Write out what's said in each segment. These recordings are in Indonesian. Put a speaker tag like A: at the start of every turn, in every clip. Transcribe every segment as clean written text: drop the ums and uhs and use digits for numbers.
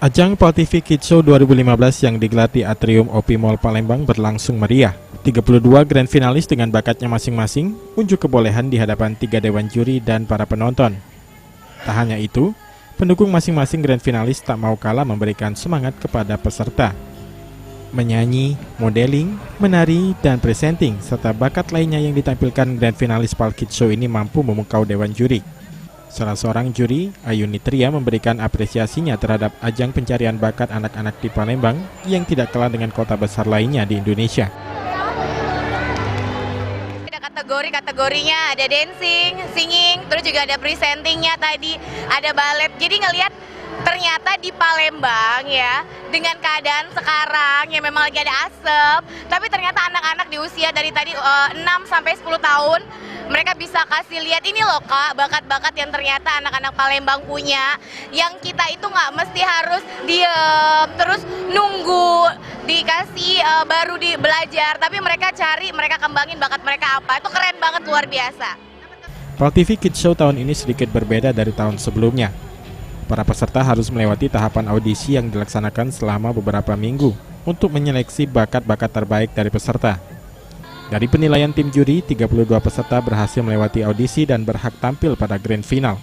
A: Ajang PAL TV Kids Show 2015 yang digelar di Atrium OP Mall Palembang berlangsung meriah. 32 grand finalis dengan bakatnya masing-masing unjuk kebolehan di hadapan 3 dewan juri dan para penonton. Tak hanya itu, pendukung masing-masing grand finalis tak mau kalah memberikan semangat kepada peserta. Menyanyi, modeling, menari, dan presenting, serta bakat lainnya yang ditampilkan grand finalis PAL Kids Show ini mampu memukau dewan juri. Salah seorang juri, Ayuni Tria, memberikan apresiasinya terhadap ajang pencarian bakat anak-anak di Palembang yang tidak kalah dengan kota besar lainnya di Indonesia.
B: Ada kategorinya, ada dancing, singing, terus juga ada presentingnya tadi, ada ballet. Jadi ngelihat ternyata di Palembang ya, dengan keadaan sekarang yang memang lagi ada asap, tapi ternyata anak-anak di usia dari tadi 6 sampai 10 tahun, mereka bisa kasih lihat ini loh Kak, bakat-bakat yang ternyata anak-anak Palembang punya, yang kita itu nggak mesti harus diem, terus nunggu dikasih baru belajar, tapi mereka cari, mereka kembangin bakat mereka apa, itu keren banget, luar biasa.
A: PAL TV Kids Show tahun ini sedikit berbeda dari tahun sebelumnya. Para peserta harus melewati tahapan audisi yang dilaksanakan selama beberapa minggu untuk menyeleksi bakat-bakat terbaik dari peserta. Dari penilaian tim juri, 32 peserta berhasil melewati audisi dan berhak tampil pada grand final.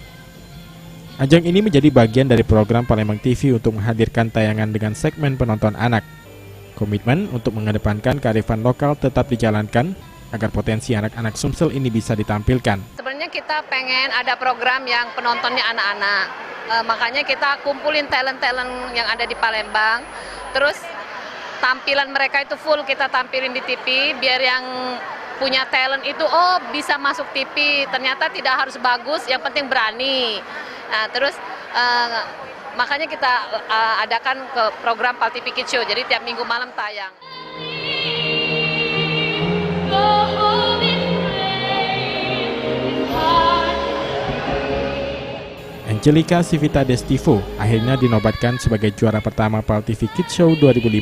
A: Ajang ini menjadi bagian dari program Palembang TV untuk menghadirkan tayangan dengan segmen penonton anak. Komitmen untuk mengedepankan kearifan lokal tetap dijalankan agar potensi anak-anak Sumsel ini bisa ditampilkan.
C: Sebenarnya kita pengen ada program yang penontonnya anak-anak. Makanya kita kumpulin talent-talent yang ada di Palembang. Terus tampilan mereka itu full kita tampilin di TV, biar yang punya talent itu bisa masuk TV. Ternyata tidak harus bagus, yang penting berani. Nah, terus makanya kita adakan ke program PAL TV Kids Show. Jadi tiap minggu malam tayang.
A: Angelica Sivita Destivo akhirnya dinobatkan sebagai juara pertama PAL TV Kids Show 2015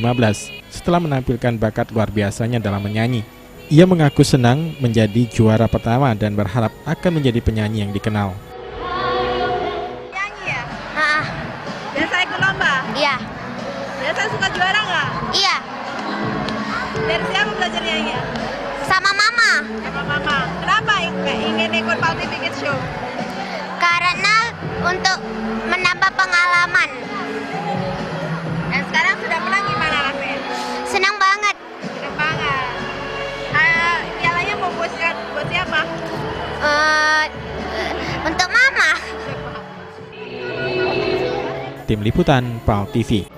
A: setelah menampilkan bakat luar biasanya dalam menyanyi. Ia mengaku senang menjadi juara pertama dan berharap akan menjadi penyanyi yang dikenal.
B: Nyanyi ya? Biasa ikut lomba?
D: Iya.
B: Biasa suka juara nggak?
D: Iya.
B: Dari siapa belajar nyanyi?
D: Sama mama.
B: Sama mama. Kenapa ingin ikut PAL TV Kids Show?
D: Karena untuk menambah pengalaman.
B: Dan sekarang sudah menang, gimana rasanya?
D: Senang banget.
B: Senang banget. Pialanya mau buat siapa?
D: Untuk mama.
A: Tim Liputan PAL TV.